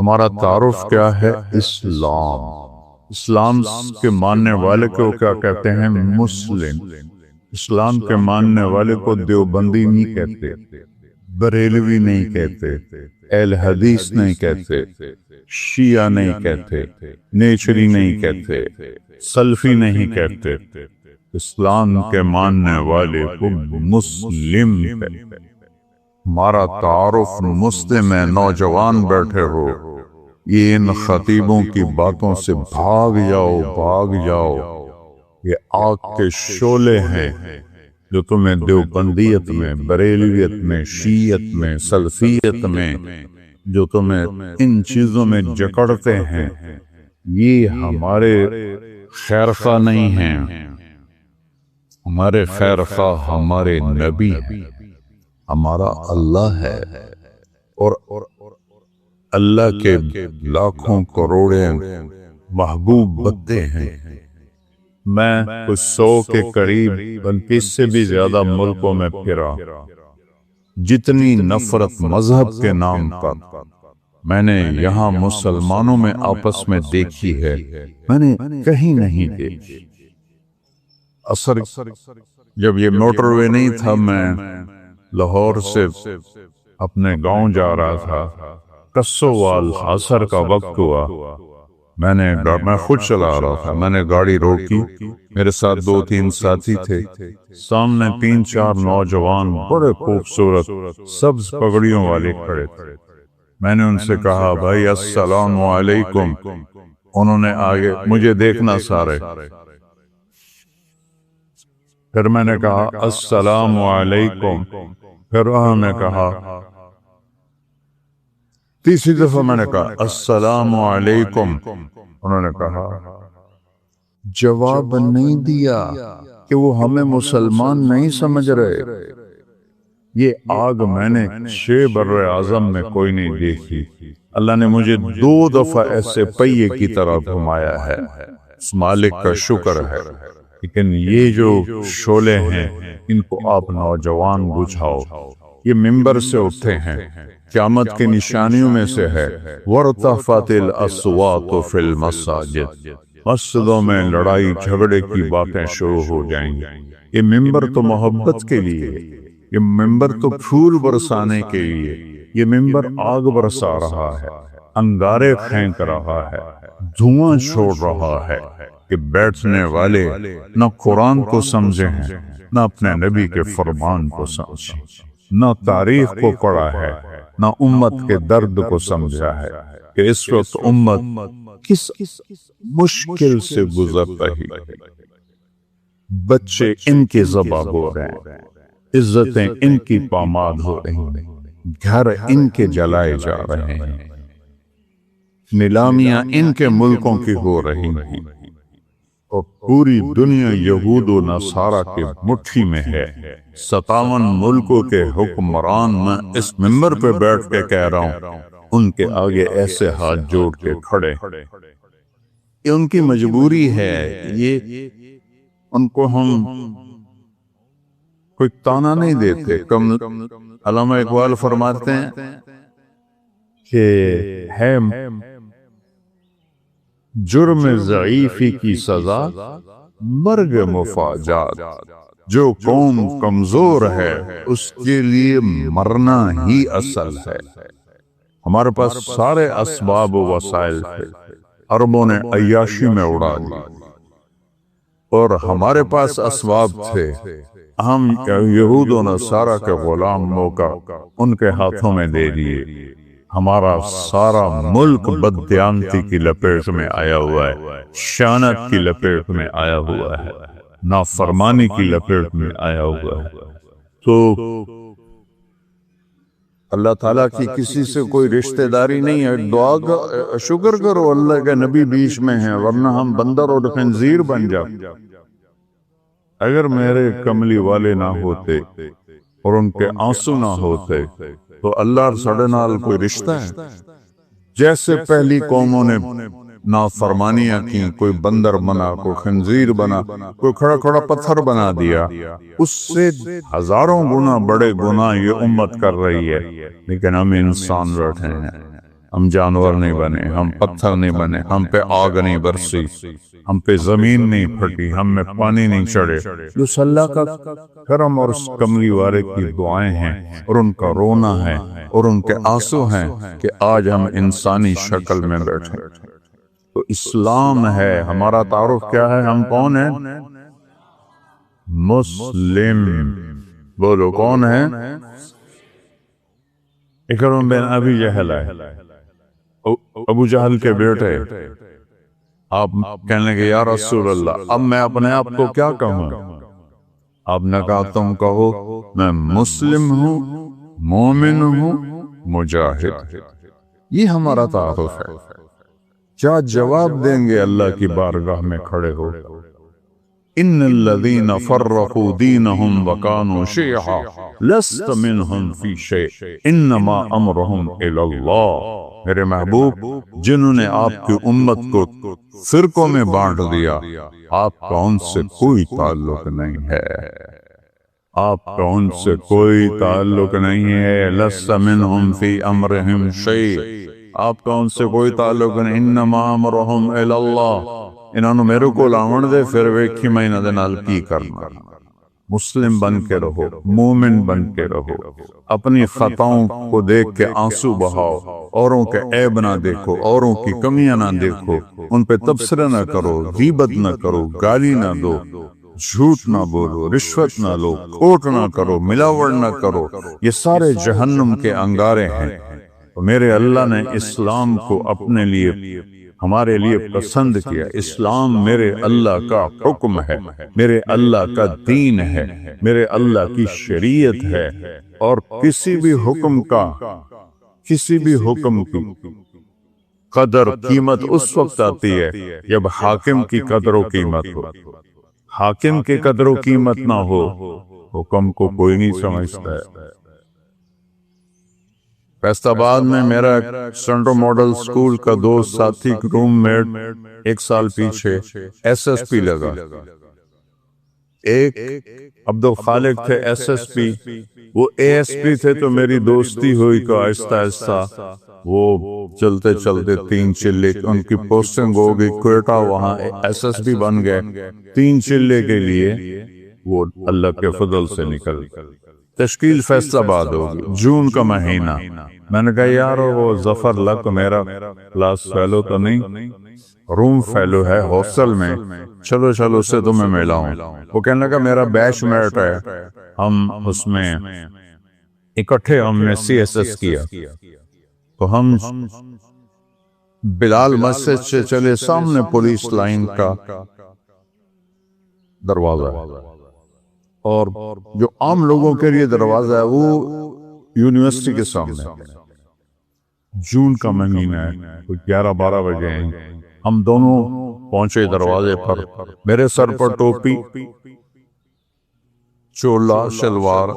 ہمارا تعارف کیا ہے؟ اسلام۔ اسلام کے ماننے والے کو کیا کہتے ہیں؟ مسلم۔ اسلام کے ماننے والے کو دیوبندی نہیں کہتے، بریلوی نہیں کہتے، اہل حدیث نہیں کہتے، شیعہ نہیں کہتے، نیچری نہیں کہتے، سلفی نہیں کہتے۔ اسلام کے ماننے والے کو مسلم کہتے۔ ہمارا تعارف مسلم ہے۔ نوجوان بیٹھے ہو، یہ ان خطیبوں کی باتوں سے بھاگ جاؤ، بھاگ جاؤ۔ یہ آگ کے شعلے ہیں جو تمہیں دیوبندیت میں، بریلویت میں، شیعت میں، سلفیت میں، جو تمہیں ان چیزوں میں جکڑتے ہیں، یہ ہمارے خیرخواہ نہیں ہیں۔ ہمارے خیرخواہ ہمارے نبی ہیں، ہمارا اللہ ہے، اور اللہ کے لاکھوں کروڑے محبوب بندے ہیں۔ میں کچھ 100 کے قریب بلکہ اس سے بھی زیادہ ملکوں میں پھرا۔ جتنی نفرت مذہب کے نام پر میں نے یہاں مسلمانوں میں آپس میں دیکھی ہے، میں نے کہیں نہیں دیکھی۔ اثر جب یہ موٹر وے نہیں تھا، میں لاہور سے اپنے گاؤں جا رہا تھا، کسووال عصر کا وقت ہوا، میں خود چلا رہا تھا، میں نے گاڑی روکی، میرے ساتھ 2-3 ساتھی تھے، سامنے 3-4 نوجوان بڑے خوبصورت سبز پگڑیوں والے کھڑے تھے۔ میں نے ان سے کہا بھائی السلام علیکم۔ انہوں نے آگے مجھے دیکھنا سارے، پھر میں نے کہا السلام علیکم، پھر انہوں نے کہا، تیسری دفعہ میں نے کہا السلام علیکم، انہوں نے کہا، جواب نہیں دیا کہ وہ ہمیں مسلمان نہیں سمجھ رہے۔ یہ آگ میں نے 6 بر اعظم میں کوئی نہیں دیکھی۔ اللہ نے مجھے 2 دفعہ ایسے پہیے کی طرح گھمایا ہے، اس مالک کا شکر ہے۔ لیکن یہ جو شعلے ہیں، ان کو آپ نوجوان بجھاؤ۔ یہ ممبر سے اٹھتے ہیں، قیامت کی نشانیوں میں سے ہے وَارْتَفَعَتِ الْأَصْوَاتُ فِي الْمَسَاجِدِ، مسجدوں میں لڑائی جھگڑے کی باتیں شروع ہو جائیں گی۔ یہ ممبر تو محبت کے لیے، یہ ممبر تو پھول برسانے کے لیے، یہ ممبر آگ برسا رہا ہے، انگارے پھینک رہا ہے، دھواں چھوڑ رہا ہے کہ بیٹھنے والے نہ قرآن کو سمجھے ہیں، نہ اپنے نبی کے فرمان کو سمجھے، نہ تاریخ کو پڑھا ہے، نہ امت کے درد کو سمجھا ہے کہ اس وقت امت کس مشکل سے گزر رہی ہے۔ بچے ان کے ذبح ہو رہے ہیں، عزتیں ان کی پامال ہو رہی ہیں، گھر ان کے جلائے جا رہے ہیں، نیلامیاں ان کے ملکوں کی ہو رہی ہیں، اور پوری دنیا یہود و نصارہ کے مٹھی میں ہے۔ 57 ملکوں کے حکمران میں اس ممبر پہ بیٹھ کے کہہ رہا ہوں، ان کے آگے ایسے ہاتھ جوڑ کے کھڑے۔ یہ ان کی مجبوری ہے، یہ ان کو ہم کوئی تانا نہیں دیتے۔ علامہ اقبال فرماتے ہیں کہ ہے جرم ضعیفی کی سزا مرگ مفاجات، جو قوم کمزور ہے اس کے لیے مرنا ہی اصل ہے۔ ہمارے پاس سارے اسباب و وسائل تھے، عربوں نے عیاشی میں اڑا دی، اور ہمارے پاس اسباب تھے، ہم یہود و نصارہ کے غلام موقع ان کے ہاتھوں میں دے دیے۔ ہمارا سارا ملک بددیانتی کی لپیٹ میں آیا ہوا ہے، شانت کی لپیٹ میں آیا ہوا ہے، نافرمانی کی لپیٹ میں آیا ہوا ہے۔ تو اللہ تعالیٰ کی کسی سے کوئی رشتہ داری نہیں ہے۔ دعا کا شکر کرو اللہ کے نبی بیچ میں ہیں، ورنہ ہم بندر اور خنزیر بن جاتے۔ اگر میرے کملی والے نہ ہوتے اور ان کے آنسو نہ ہوتے تو اللہ اور سڑے نال کوئی رشتہ ہے؟ جیسے پہلی قوموں نے نافرمانیاں کی، کوئی بندر بنا، کوئی خنزیر بنا، کوئی کھڑا کھڑا پتھر بنا دیا، اس سے ہزاروں گنا بڑے گناہ یہ امت کر رہی ہے، لیکن ہم انسان بیٹھے ہیں، ہم جانور نہیں بنے، ہم پتھر نہیں بنے، ہم پہ آگ نہیں برسی، ہم پہ زمین نہیں پھٹی، ہم میں پانی نہیں چڑھے۔ جو اللہ کا کرم اور اس کملی والے کی دعائیں ہیں اور ان کا رونا ہے اور ان کے آنسو ہیں کہ آج ہم انسانی شکل میں بیٹھے۔ تو اسلام ہے ہمارا تعارف کیا ہے؟ ہم کون ہیں؟ مسلم۔ بولو کون ہیں؟ اکرم بن ابی جہل ہے، ابو جہل کے بیٹے۔ آپ کہنے لگے یا رسول اللہ اب میں اپنے آپ کو کیا کہوں؟ آپ نے کہا تم کہو میں مسلم ہوں، مومن ہوں، مجاہد۔ یہ ہمارا تعارف ہے۔ کیا جواب دیں گے اللہ کی بارگاہ میں کھڑے ہو؟ ان الذین فرقوا دینہم وکانوا شیعا لست منہم فی شیء انما امرہم الی اللہ۔ میرے محبوب، جنہوں نے آپ کی امت کو فرقوں میں بانٹ دیا، آپ کا ان سے کوئی تعلق نہیں ہے، آپ کا ان سے کوئی تعلق نہیں ہے۔ لست منہم فی امرہم شیء، آپ کا ان سے کوئی تعلق نہیں۔ انما امرہم الی اللہ، انہوں نے میرے کو لاون دے پھر ویکھی میں انہاں دے نال کی کرنا۔ مسلم بن کے رہو، مومن بن کے رہو، اپنی خطاؤں کو دیکھ کے آنسو بہاؤ، اوروں کے عیب نہ دیکھو، اوروں کی کمیاں نہ دیکھو، ان پہ تبصرہ نہ کرو، غیبت نہ کرو، گالی نہ دو، جھوٹ نہ بولو، رشوت نہ لو، کھوٹ نہ کرو، ملاوڑ نہ کرو۔ یہ سارے جہنم کے انگارے ہیں۔ میرے اللہ نے اسلام کو اپنے لیے ہمارے لیے پسند کیا۔ اسلام میرے اللہ کا حکم ہے، میرے اللہ کا دین ہے، میرے اللہ کی شریعت ہے۔ اور کسی بھی حکم کی قدر قیمت اس وقت آتی ہے جب حاکم کی قدر و قیمت ہو۔ حاکم کی قدر و قیمت نہ ہو، حکم کو کوئی نہیں سمجھتا ہے۔ فیصل آباد میں میرا سینٹرل ماڈل سکول کا دوست ساتھی روم میٹ ایک سال پیچھے ایس ایس پی لگا۔ ایک عبدالخالق تھے ایس ایس پی، وہ اے ایس پی تھے، تو میری دوستی ہوئی کہ آہستہ آہستہ وہ چلتے چلتے 3 چلے ان کی پوسٹنگ ہو گئی کوئٹہ، وہاں ایس ایس پی بن گئے۔ 3 چلے کے لیے وہ اللہ کے فضل سے نکل تشکیل فیصل آباد ہوگی، جون کا مہینہ۔ میں نے کہا یار وہ ظفر لک میرا کلاس فیلو تو نہیں، روم فیلو ہے ہاسٹل میں، چلو اس سے تمہیں ملاؤں۔ وہ کہنے لگا میرا بیچ میٹ ہے، ہم اس میں اکٹھے ہم نے سی ایس ایس کیا۔ تو ہم بلال مسجد سے چلے، سامنے پولیس لائن کا دروازہ ہے، اور جو عام لوگوں کے لیے دروازہ ہے وہ یونیورسٹی کے سامنے۔ جون کا مہینہ ہے، 11-12 بجے ہیں، ہم دونوں پہنچے دروازے پر۔ میرے سر پر ٹوپی، چولا شلوار،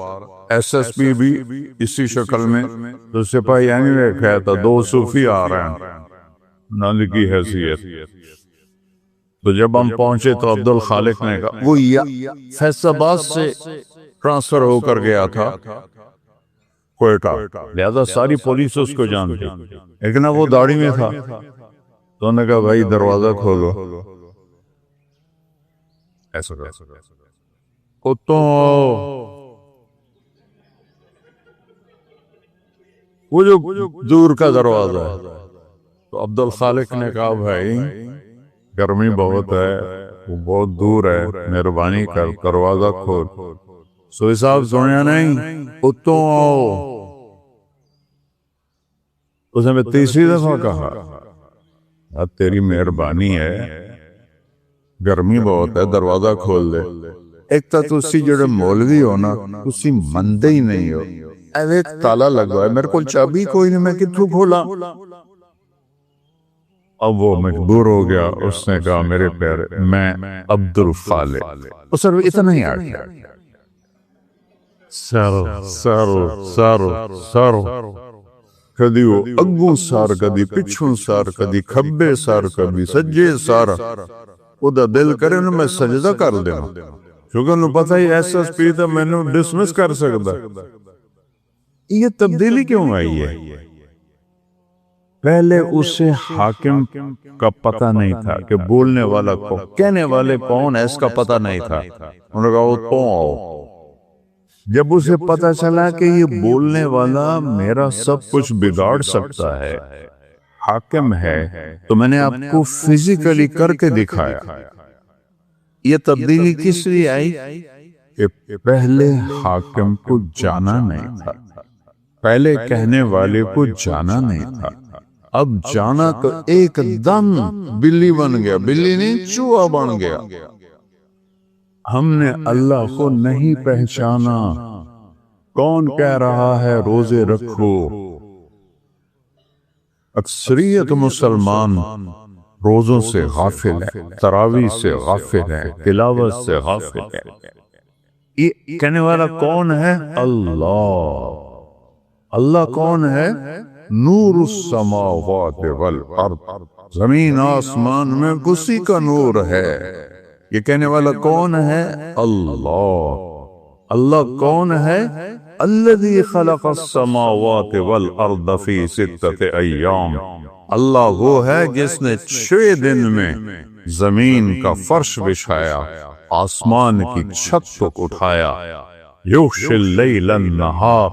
ایس ایس پی بھی اسی شکل میں، تو سپاہی یعنی رکھا تھا 2 صوفی آ رہے ہیں نال کی حیثیت۔ تو جب ہم پہنچے تو عبدالخالق نے کہا وہ فیصل آباد سے ٹرانسفر ہو کر گیا تھا کوئٹہ، لہذا ساری پولیس اس کو جانتی، لیکن وہ داڑھی میں تھا۔ تو انہوں نے کہا بھائی دروازہ کھولو، ایسا کتوں وہ جو دور کا دروازہ ہے۔ تو عبدالخالق نے کہا بھائی گرمی بہت ہے، وہ بہت دور ہے، مہربانی کر دروازہ کھول۔ سوئی صاحب سنیا نہیں، اتوں آؤ۔ اس نے 3 دفعہ کہا اب تیری مہربانی ہے، گرمی بہت ہے، دروازہ کھول دے۔ ایک تا تسی جڑے مولوی ہو نا، تسی مندے ہی نہیں ہو، ایک تالا لگا ہے، میرے کو چابی کوئی نہیں، میں کتوں کھولا؟ اب وہ مجبور ہو گیا، اس نے کہا میرے پیارے میں عبدالخالق، اس نے اتنا ہی آ گیا، سر کدی وہ اگوں سار، کدی پچھوں سار، کدی کھبے سار، کدی سجے سار۔ وہ دا دل کرے نا میں سجدہ کر دینا، کیونکہ انہوں پتہ ہی ایس ایس پی تھا، میں نے ڈسمس کر سکتا۔ یہ تبدیلی کیوں آئی ہے؟ پہلے اسے حاکم کا پتہ نہیں تھا کہ بولنے والا کون، کہنے والے کون ہے اس کا پتہ نہیں تھا. انہوں نے کہا وہ تو آؤ. جب اسے پتہ چلا کہ یہ بولنے والا میرا سب کچھ بگاڑ سکتا ہے، حاکم ہے، تو میں نے آپ کو فزیکلی کر کے دکھایا. یہ تبدیلی کس لیے آئی؟ کہ پہلے حاکم کو جانا نہیں تھا، پہلے کہنے والے کو جانا نہیں تھا. اب جانا تو ایک دم بلی بن گیا، بلی نہیں چوہا بن گیا. ہم نے اللہ کو نہیں پہچانا. کون کہہ رہا ہے روزے رکھو؟ اکثریت مسلمان روزوں سے غافل ہے، تراویح سے غافل ہے، تلاوت سے غافل ہے. یہ کہنے والا کون ہے؟ اللہ. اللہ کون ہے؟ نور السماوات والارض، زمین آسمان میں اسی کا نور ہے. یہ کہنے والا کون ہے؟ اللہ. اللہ کون ہے؟ الذی خلق السماوات والارض فی 6 ایام. اللہ وہ ہے جس نے 6 دن میں زمین کا فرش بچھایا، آسمان کی چھت کو اٹھایا. یغشی اللیل النہار،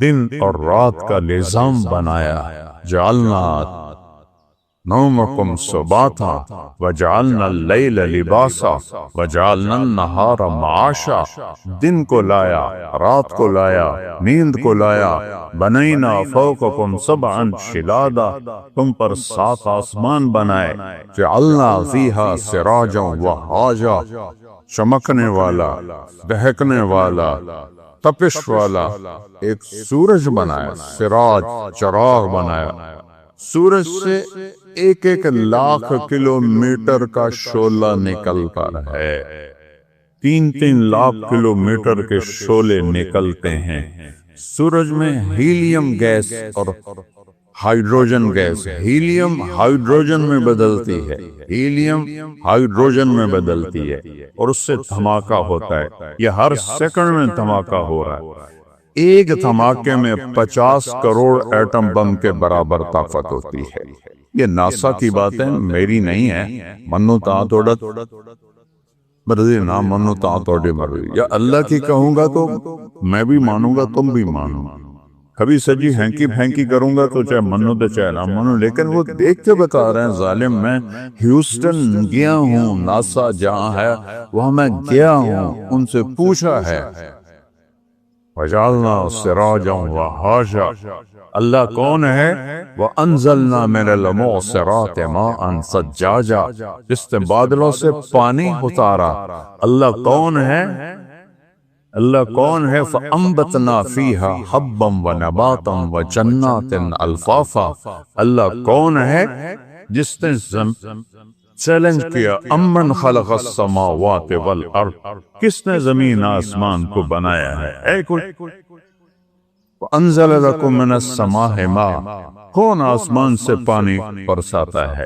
دن اور رات کا نظام بنایا. جعلنا نومکم سباتا وجعلنا اللیل لباسا وجعلنا النہار معاشا. دن کو لایا، رات کو لایا، نیند کو لایا. بنینا فوقکم سبعا شدادا، تم پر 7 آسمان بنائے. جعلنا فیہا سراجا وہاجا، چمکنے والا، دہکنے والا، تپش والا. ایک سورج بنایا، سراج چراغ بنایا. سورج سے 1 لاکھ کلومیٹر کا شعلہ نکلتا ہے. 3 لاکھ کلومیٹر کے شعلے نکلتے ہیں. سورج میں ہیلیم گیس اور ہائیڈروجن گیس، ہیلیم ہائیڈروجن میں بدلتی ہے، ہیلیم ہائیڈروجن میں بدلتی ہے، اور اس سے دھماکہ ہوتا ہے. یہ ہر سیکنڈ میں دھماکہ ہو رہا ہے. ایک دھماکے میں 50 کروڑ ایٹم بم کے برابر طاقت ہوتی ہے. یہ ناسا کی باتیں میری نہیں ہے. منو تا توڑت مرضی نہ منو تا توڑی مرضی. یا اللہ کی کہوں گا تو میں بھی مانوں گا، تم بھی مانو. کبھی سجی ہینکی پھینکی کروں گا تو چاہے منو تو چاہے نہ منو. لیکن وہ دیکھ کے بتا رہے ہیں ظالم. میں ہیوسٹن گیا ہوں، ناسا جہاں ہے وہاں میں گیا ہوں، ان سے پوچھا ہے. وجعلنا سراجا وہاجا. اللہ کون ہے؟ وانزلنا من المعصرات ماء ثجاجا، جس نے بادلوں سے پانی اتارا. اللہ کون ہے؟ اللہ کون ہے؟ فانبتنا فیہا حبا ونباتا وجنات الفافا. اللہ کون ہے جس نے چیلنج کیا امن خلق السماوات والارض، کس نے زمین آسمان کو بنایا ہے؟ اے کوئی انزل لکم من السماء ماء، کون آسمان سے پانی برساتا ہے؟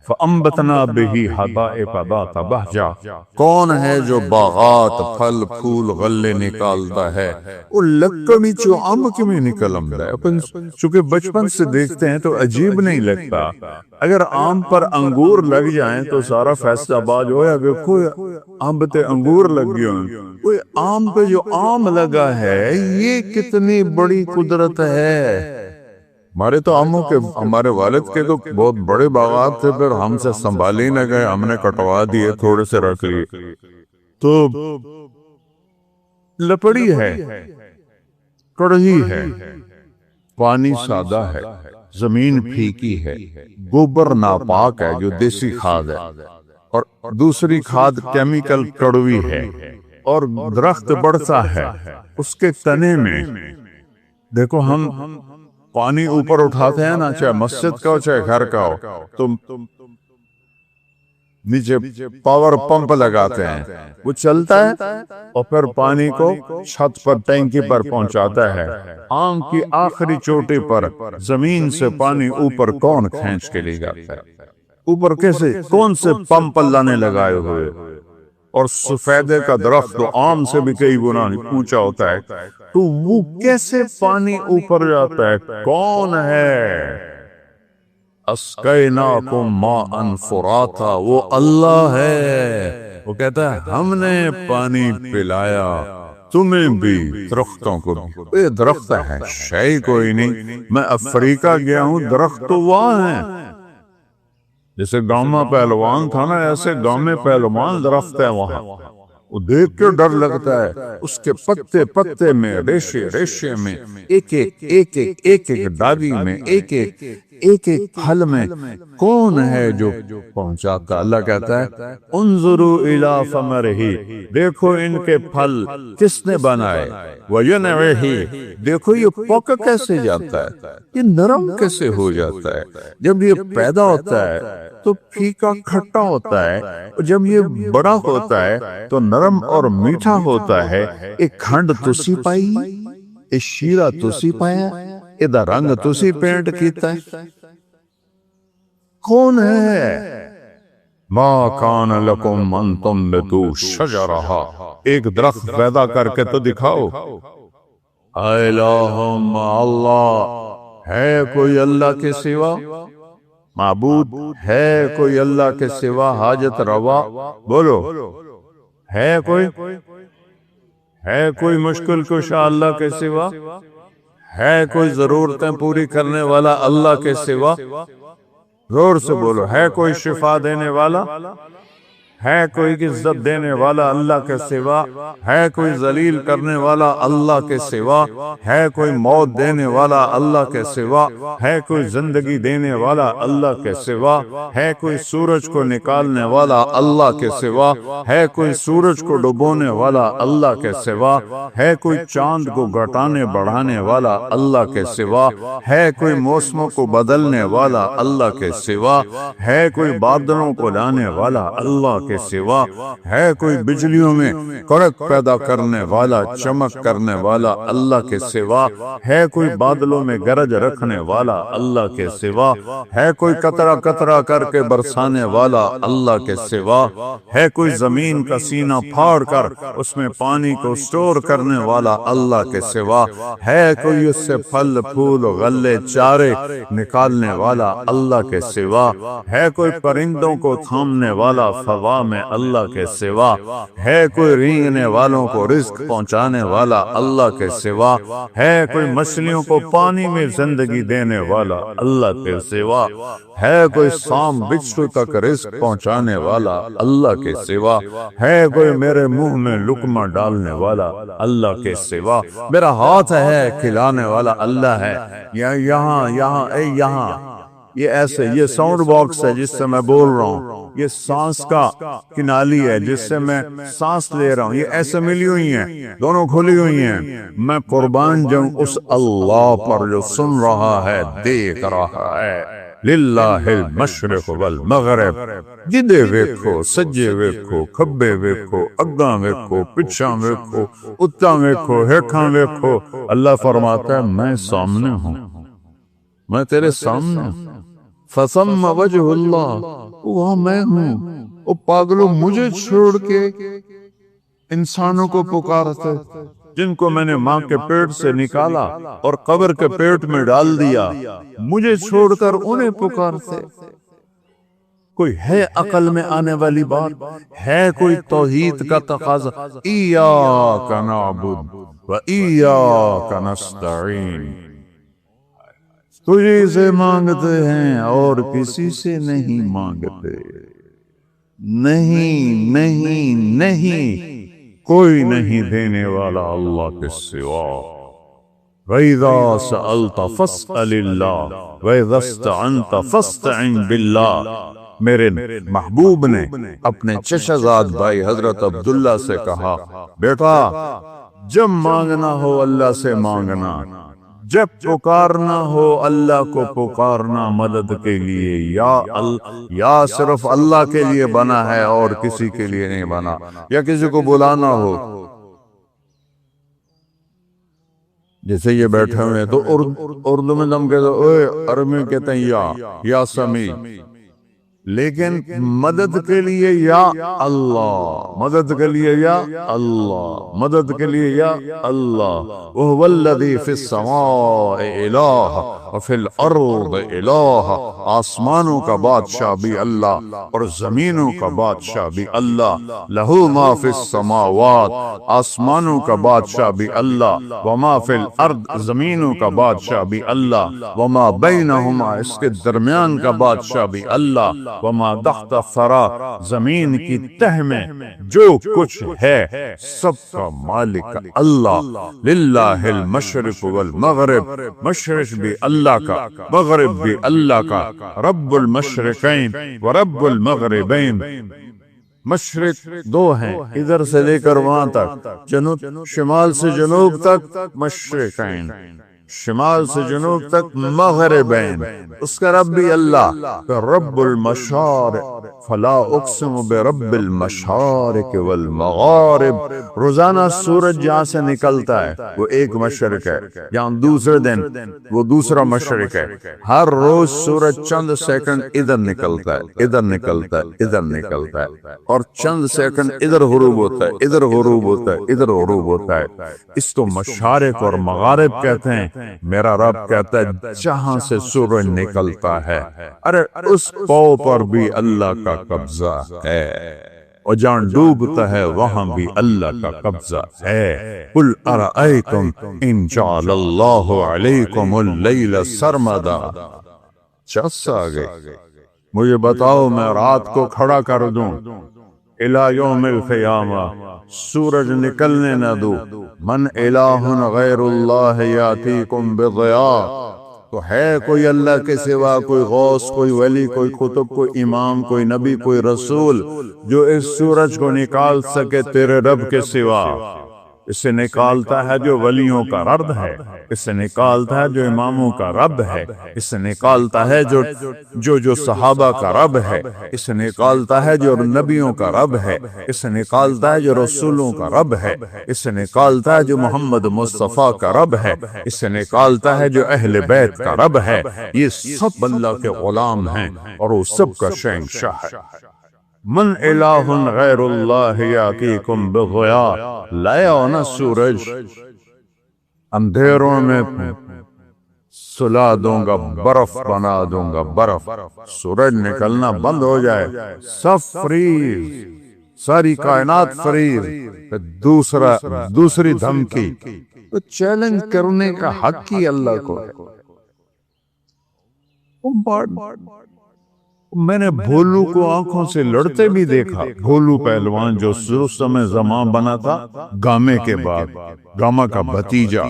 فانبتنا بہ حدائق ذات بہجہ، کون ہے جو باغات پھل پھول غلے نکالتا ہے؟ وہ لکمی چو ام کی میں نکلم ہے. چونکہ بچپن سے دیکھتے ہیں تو عجیب نہیں لگتا. اگر آم پر انگور لگ جائیں تو سارا فیصلہ آباد ہو یا دیکھو آم پہ انگور لگ گئے ہیں. کوئی آم پہ جو آم لگا ہے یہ کتنی بڑی قدرت ہے. ہمارے تو آموں کے، ہمارے والد کے تو بہت بڑے باغات تھے، پھر ہم سے سنبھالی نہ گئے، ہم نے کٹوا دیے، تھوڑے سے رکھ لیے. تو لپڑی ہے، کڑہی ہے، پانی سادہ ہے، زمین پھیکی ہے، گوبر ناپاک ہے جو دیسی کھاد ہے، اور دوسری کھاد کیمیکل کڑوی ہے. اور درخت بڑھتا ہے اس کے تنے میں. دیکھو ہم پانی اوپر اٹھاتے ہیں نا، چاہے مسجد کا ہو چاہے گھر کا ہو، تو نیچے پاور پمپ لگاتے ہیں، وہ چلتا ہے اور پھر پانی کو چھت پر ٹینکی پر پہنچاتا ہے. آم کی آخری چوٹی پر زمین سے پانی اوپر کون کھینچ کے لے جاتا ہے؟ اوپر کیسے؟ کون سے پمپ اللہ نے لگائے ہوئے؟ اور سفیدے کا درخت تو آم سے بھی کئی گنا اونچا ہوتا ہے، تو وہ کیسے پانی اوپر جاتا ہے؟ کون ہے؟ اسقیناکم ماء فراتا، وہ اللہ ہے، وہ کہتا ہے ہم نے پانی پلایا تمہیں بھی، درختوں کو بھی۔ یہ درخت ہے شے کوئی نہیں، میں افریقہ گیا ہوں، درخت تو وہاں ہیں، جیسے گاؤں میں پہلوان تھا نا، ایسے گاؤں میں پہلوان درخت ہے وہاں، وہ دیکھ کے ڈر لگتا ہے، اس کے پتے پتے میں، ریشے ریشے میں، ایک ایک ڈالی میں، ایک ایک پھل میں کون ہے جو پہنچاتا؟ اللہ کہتا ہے انظروا الی ثمرہ، دیکھو ان کے پھل کس نے بنائے، وینعہ، دیکھو یہ پک کیسے جاتا ہے، یہ نرم کیسے ہو جاتا ہے، جب یہ پیدا ہوتا ہے تو پھیکا کھٹا ہوتا ہے، اور جب یہ بڑا ہوتا ہے تو نرم اور میٹھا ہوتا ہے۔ ایک کھنڈ تسی پائی، ایک شیرہ تسی پایا، ادھا رنگ تسی پینٹ کیتا ہے، کون ہے؟ ما کان لکم ان تنبتوا شجرہا، ایک درخت پیدا کر کے تو دکھاؤ۔ الہم، اللہ ہے کوئی اللہ کے سوا؟ معبود ہے کوئی اللہ کے سوا؟ حاجت روا بولو، ہے کوئی؟ ہے کوئی مشکل کشا اللہ کے سوا؟ ہے کوئی ضرورتیں پوری کرنے والا اللہ کے سوا؟ زور سے بولو، ہے کوئی شفا دینے والا؟ ہے کوئی عزت دینے والا اللہ کے سوا؟ ہے کوئی ذلیل کرنے والا اللہ کے سوا؟ ہے کوئی موت دینے والا اللہ کے سوا؟ ہے کوئی زندگی دینے والا اللہ کے سوا؟ ہے کوئی سورج کو نکالنے والا اللہ کے سوا؟ ہے کوئی سورج کو ڈبونے والا اللہ کے سوا؟ ہے کوئی چاند کو گھٹانے بڑھانے والا اللہ کے سوا؟ ہے کوئی موسموں کو بدلنے والا اللہ کے سوا؟ ہے کوئی بادلوں کو لانے والا اللہ کے سوا؟ ہے کوئی بجلیوں میں کڑک پیدا کرنے والا، چمک کرنے والا اللہ کے سوا؟ ہے کوئی بادلوں میں گرج رکھنے والا اللہ کے سوا؟ ہے کوئی قطرہ قطرہ کر کے برسانے والا اللہ کے سوا؟ ہے کوئی زمین کا سینہ پھاڑ کر اس میں پانی کو سٹور کرنے والا اللہ کے سوا؟ ہے کوئی اس سے پھل پھول غلے چارے نکالنے والا اللہ کے سوا؟ ہے کوئی پرندوں کو تھامنے والا فضا میں اللہ کے سوا؟ ہے کوئی رینگنے والوں کو رزق پہنچانے والا اللہ کے سوا؟ ہے کوئی مچھلیوں کو پانی میں زندگی دینے والا اللہ کے سوا؟ ہے کوئی سام بچھو تک رزق پہنچانے والا اللہ کے سوا؟ ہے کوئی میرے منہ میں لقمہ ڈالنے والا اللہ کے سوا؟ میرا ہاتھ ہے کھلانے والا اللہ ہے، یہاں یہاں اے یہاں، یہ ایسے، یہ ساؤنڈ باکس ہے جس سے میں بول رہا ہوں، یہ سانس کا کنالی ہے جس سے میں سانس لے رہا ہوں، یہ ایسے ملی ہوئی ہیں، دونوں کھلی ہوئی ہیں۔ میں قربان جاؤں اس اللہ پر جو سن رہا ہے، دیکھ رہا ہے۔ للہ المشرق والمغرب، جدے ویکھو، سجے ویکھو، کھبے ویکھو، اگاں ویکھو، پچھاں ویکھو، اتاں ویکھو، ہیٹھاں ویکھو، اللہ فرماتا ہے میں سامنے ہوں، میں تیرے سامنے ہوں۔ فثم وجہ اللہ، وہاں میں ہوں۔ او پاگلو، مجھے چھوڑ کے انسانوں کو پکارتے جن کو میں نے ماں کے پیٹ سے نکالا اور قبر کے پیٹ میں ڈال دیا، مجھے چھوڑ کر انہیں پکارتے؟ کوئی ہے عقل میں آنے والی بات؟ ہے کوئی توحید کا تقاضا؟ ایاک نعبد و ایاک نستعین، تجھے سے مانگتے ہیں اور کسی سے نہیں مانگتے، نہیں نہیں نہیں، کوئی نہیں دینے والا اللہ کے سوا۔ وَإِذَا سَأَلْتَ فَاسْأَلِ اللَّهَ وَإِذَا اسْتَعَنْتَ فَاسْتَعِنْ بِاللَّهِ۔ میرے محبوب نے اپنے چچزاد بھائی حضرت عبداللہ سے کہا، بیٹا جب مانگنا ہو اللہ سے مانگنا، جب پکارنا ہو اللہ کو پکارنا مدد کے لیے، یا صرف اللہ کے لیے بنا ہے اور کسی کے لیے نہیں بنا، یا کسی کو بلانا ہو، جیسے یہ بیٹھے ہوئے تو اردو میں ہم کہتے ہیں، عربی میں کہتے ہیں یا سمیع، لیکن مدد کے لیے یا اللہ، مدد کے لیے یا اللہ، مدد کے لیے یا اللہ۔ وَهُوَ الَّذِي فِي السَّمَاءِ إِلَٰهٌ وفی الارض الہ، آسمانوں کا بادشاہ بھی اللہ اور زمینوں کا بادشاہ بھی اللہ، لہو ما فی السماوات، آسمانوں کا بادشاہ بھی اللہ، وما فی الارض، زمینوں کا بادشاہ بھی اللہ، وما بینہما، اس کے درمیان کا بادشاہ بھی اللہ، وما تحت الثری، زمین کی تہ میں جو کچھ ہے سب کا مالک اللہ، للہ المشرق والمغرب، مشرق بھی اللہ کا، مغرب بھی اللہ کا، رب المشرقین ورب المغربین، مشرق دو ہیں ادھر سے لے کر وہاں تک، جنوب شمال سے جنوب تک مشرقین، شمال سے جنوب تک مغربین، اس کا رب بھی اللہ، رب المشارق، فلا اقسم برب المشارق والمغارب، روزانہ سورج جہاں سے نکلتا ہے وہ ایک مشرق ہے، جہاں دوسرے دن وہ دوسرا مشرق ہے، ہر روز سورج چند سیکنڈ ادھر نکلتا ہے، ادھر نکلتا ہے، ادھر نکلتا ہے، اور چند سیکنڈ ادھر غروب ہوتا ہے، ادھر غروب ہوتا ہے، ادھر غروب ہوتا ہے، اس کو مشارق اور مغارب کہتے ہیں۔ میرا رب کہتا ہے جہاں سے سورج نکلتا ہے، ارے اس پاؤں پر بھی اللہ کا قبضہ ہے، اور جہاں ڈوبتا ہے وہاں بھی اللہ کا قبضہ ہے۔ قل ارأیتم ان جعل اللہ علیکم اللیل سرمدا، چس آ گئی، مجھے بتاؤ میں رات کو کھڑا کر دوں الی یوم القیامہ، سورج نکلنے نہ دو، من الہ غیر اللہ یاتیکم بضیاء، تو ہے کوئی اللہ کے سوا، کوئی غوث، کوئی ولی، کوئی قطب، کوئی امام، کوئی نبی، کوئی رسول جو اس سورج کو نکال سکے تیرے رب کے سوا؟ اسے نکالتا ہے جو ولیوں کا رب ہے، اسے نکالتا ہے جو اماموں کا رب ہے، اسے نکالتا ہے جو صحابہ کا رب ہے، اسے نکالتا ہے جو نبیوں کا رب ہے، اسے نکالتا ہے جو رسولوں کا رب ہے، اسے نکالتا ہے جو محمد مصطفیٰ کا رب ہے، اسے نکالتا ہے جو اہل بیت کا رب ہے۔ یہ سب اللہ کے غلام ہیں اور وہ سب کا شہنشاہ ہے۔ من الہ غیر اللہ یاتیکم بضیاء، لایا ہونا سورج، اندھیروں میں سلا دوں گا، برف بنا دوں گا، برف، سورج نکلنا بند ہو جائے سب فریز، ساری کائنات فریز۔ دوسری دھمکی، تو چیلنج کرنے کا حق ہی اللہ کو ہے۔ میں نے بھولو کو آنکھوں سے لڑتے بھی دیکھا، بھولو پہلوان جو رستم زمان بنا تھا گامے کے بعد، گاما کا بھتیجا،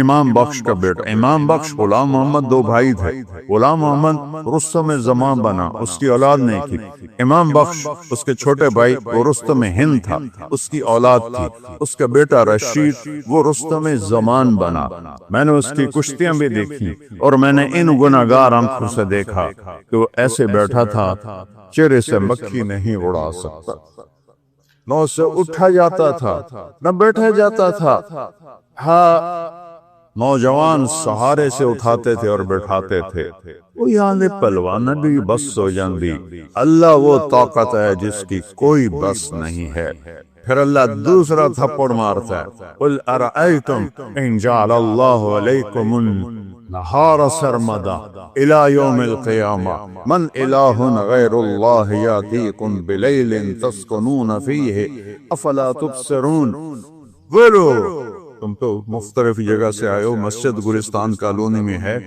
امام بخش کا بیٹا، امام بخش غلام محمد دو بھائی تھے، غلام محمد رستم زمان بنا، اس کی اولاد نہیں تھی، امام بخش اس کے چھوٹے بھائی وہ رستم ہند تھا، اس کی اولاد تھی، اس کا بیٹا رشید وہ رستم زمان بنا۔ میں نے اس کی کشتیاں بھی دیکھی، اور میں نے ان گناہگار آنکھوں سے دیکھا کہ وہ ایسے بیٹھا تھا چہرے سے مکھی نہیں اڑا سکتا، نہ اسے اٹھا جاتا تھا نہ بیٹھا جاتا تھا، ہاں نوجوان سہارے سے اٹھاتے تھے اور بیٹھاتے تھے، وہ یہاں پلوان بھی بس ہو جاندی۔ اللہ وہ طاقت ہے جس کی کوئی بس نہیں ہے۔ پھر اللہ دوسرا تھپڑ مارتا ہے، قل ارأیتم ان جعل اللہ علیکم النہار سرمدا الی یوم القیامہ من الہ غیر اللہ یاتیکم بلیل تسکنون فیہ افلا تبصرون۔ بولو، تم تو مختلف جگہ سے آئے ہو، مسجد گلستان کالونی میں ہے،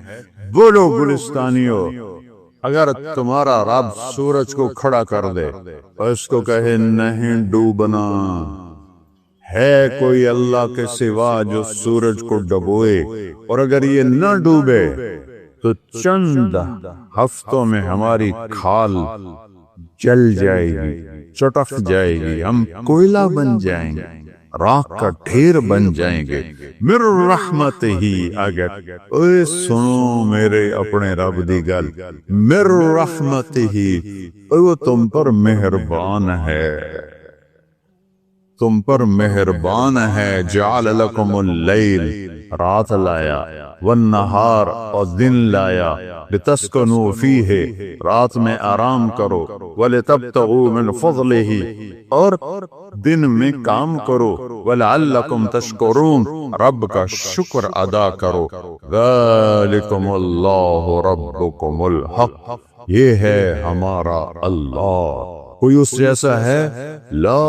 بولو گلستانیو، اگر تمہارا رب سورج کو کھڑا کر دے اور اس کو کہے نہیں ڈوبنا، ہے کوئی اللہ کے سوا جو سورج کو ڈبوئے، اور اگر یہ نہ ڈوبے تو چند ہفتوں میں ہماری کھال جل جائے گی، چٹک جائے گی، ہم کوئلہ بن جائیں گے، راکھ کا ڈھیر بن جائیں گے۔ مر رحمت ہی، اگر اے سنو میرے اپنے رب دی گل، مر رحمت ہی، وہ تم پر مہربان ہے۔ تم پر مہربان ہے، جعل لکم اللیل، رات لایا، والنہار، اور دن لایا، لتسکنوا فیہ، رات میں آرام کرو، ولتبتغوا من فضلہ، اور دن میں کام کرو، ولعلکم تشکرون، رب کا شکر ادا کرو۔ ذالکم اللہ ربکم الحق، یہ ہے ہمارا اللہ، کوئی اس جیسا ہے؟ لا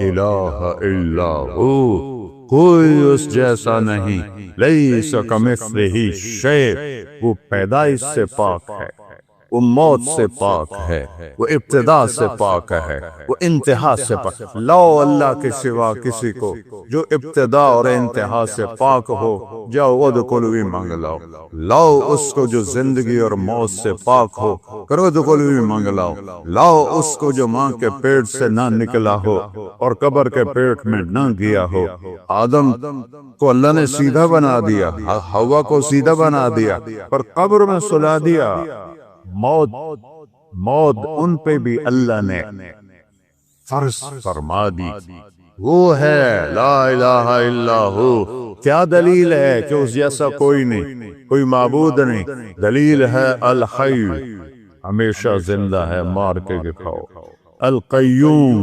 الہ الا ہو، کوئی اس جیسا نہیں، لیس کمثلہ شیء، وہ پیدائش سے پاک ہے، وہ موت سے پاک ہے، وہ ابتدا سے پاک ہے، وہ انتہا سے پاک۔ لاؤ اللہ کے سوا کسی کو جو ابتدا اور انتہا سے پاک ہو، جاؤ ادخلوا مانگ لاؤ۔ لاؤ اس کو جو زندگی اور موت سے پاک ہو، کرو ادخلوا مانگ لاؤ۔ لاؤ اس کو جو ماں کے پیٹ سے نہ نکلا ہو اور قبر کے پیٹ میں نہ گیا ہو۔ آدم کو اللہ نے سیدھا بنا دیا، حوا کو سیدھا بنا دیا، پر قبر میں سلا دیا۔ موت ان پہ بھی اللہ نے فرض فرما دی۔ وہ ہے لا الہ الا ہو۔ کیا دلیل ہے کہ اس جیسا کوئی نہیں، کوئی معبود نہیں؟ دلیل ہے الحی، ہمیشہ زندہ ہے، مار کے دکھاؤ۔ القیوم،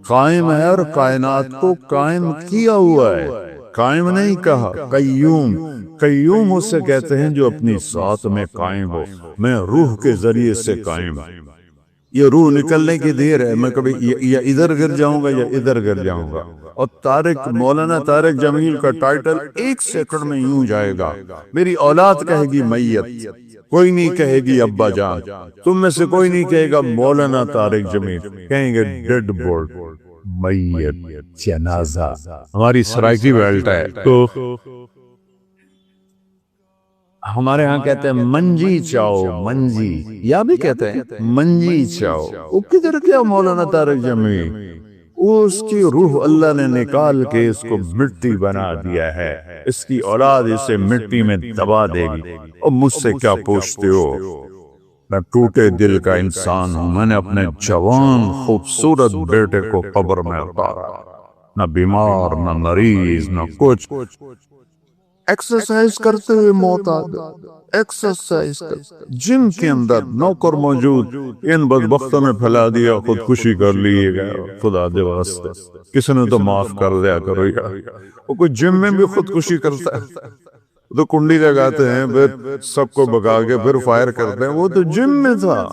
قائم ہے اور کائنات کو قائم کیا ہوا ہے، قائم نہیں کہا، قیوم۔ قیوم اسے کہتے ہیں جو اپنی ذات میں قائم ہو، میں روح کے ذریعے سے قائم ہوں۔ یہ روح نکلنے کی دیر ہے، میں کبھی یا ادھر گر جاؤں گا یا ادھر گر جاؤں گا۔ اور مولانا طارق جمیل کا ٹائٹل 1 سیکنڈ میں یوں جائے گا، میری اولاد کہے گی میت، کوئی نہیں کہے گی ابا جان، تم میں سے کوئی نہیں کہے گا مولانا طارق جمیل، کہیں گے ڈیڈ باڈی، میت، جنازہ۔ ہماری سرائکی بیلٹ ہے تو ہمارے ہاں کہتے ہیں منجی چاؤ، منجی، یا بھی کہتے ہیں منجی چاؤ۔ وہ کدھر کیا مولانا طارق جمیل؟ اس کی روح اللہ نے نکال کے اس کو مٹی بنا دیا ہے، اس کی اولاد اسے مٹی میں دبا دے گی۔ اور مجھ سے کیا پوچھتے ہو؟ میں ٹوٹے دل کا انسان ہوں، میں نے اپنے جوان خوبصورت بیٹے کو قبر میں اتارا، نہ بیمار نہ مریض نہ کچھ، ایکسرسائز کرتے ہوئے موت آ گئی، ایکسرسائز جن کے اندر نوکر موجود، ان بدبختوں نے پھیلا دیا، خودکشی کر لیے گئے، خدا دے واسطے کسی نے تو معاف کر دیا کرو یار۔ وہ کوئی جم میں بھی خودکشی کرتا ہے تو کنڈی لگاتے ہیں، پھر سب کو بگا کے پھر فائر کرتے ہیں، وہ تو جم میں تھا،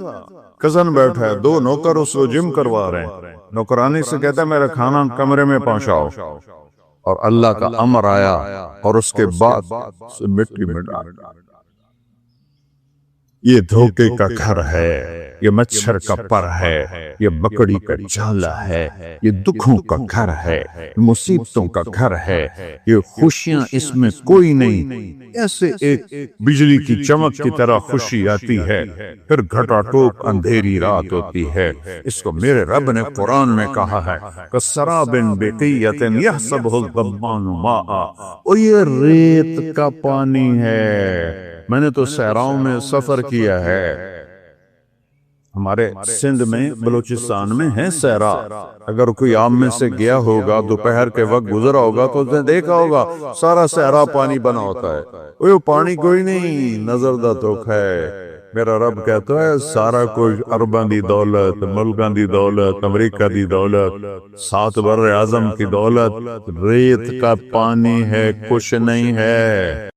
کزن بیٹھا ہے، 2 نوکر اس کو جم کروا رہے ہیں، نوکرانی سے کہتا ہے میرا کھانا کمرے میں پہنچاؤ، اور اللہ کا امر آیا اور اس کے بعد مٹی میں ڈال۔ یہ دھوکے کا گھر ہے، یہ مچھر کا پر ہے، یہ مکڑی کا جالا ہے، یہ دکھوں کا گھر ہے، مصیبتوں کا گھر ہے، یہ خوشیاں اس میں کوئی نہیں۔ ایسے ایک بجلی کی چمک کی طرح خوشی آتی ہے، پھر گھٹا ٹوپ اندھیری رات ہوتی ہے۔ اس کو میرے رب نے قرآن میں کہا ہے کسراب بقیۃ یحسبہ الظمآن ماء، اور یہ ریت کا پانی ہے۔ میں نے تو صحراؤں میں سفر کیا ہے، ہمارے سندھ میں بلوچستان میں ہے صحرا، اگر کوئی آپ میں سے گیا ہوگا دوپہر کے وقت گزرا ہوگا تو اس نے دیکھا ہوگا سارا صحرا پانی بنا ہوتا ہے، وہ پانی کوئی نہیں، نظر دا دھوکا ہے۔ میرا رب کہتا ہے سارا کچھ ارباں دی دولت، ملکاں دی دولت، امریکہ دی دولت، 7 بر اعظم کی دولت ریت کا پانی ہے، کچھ نہیں ہے۔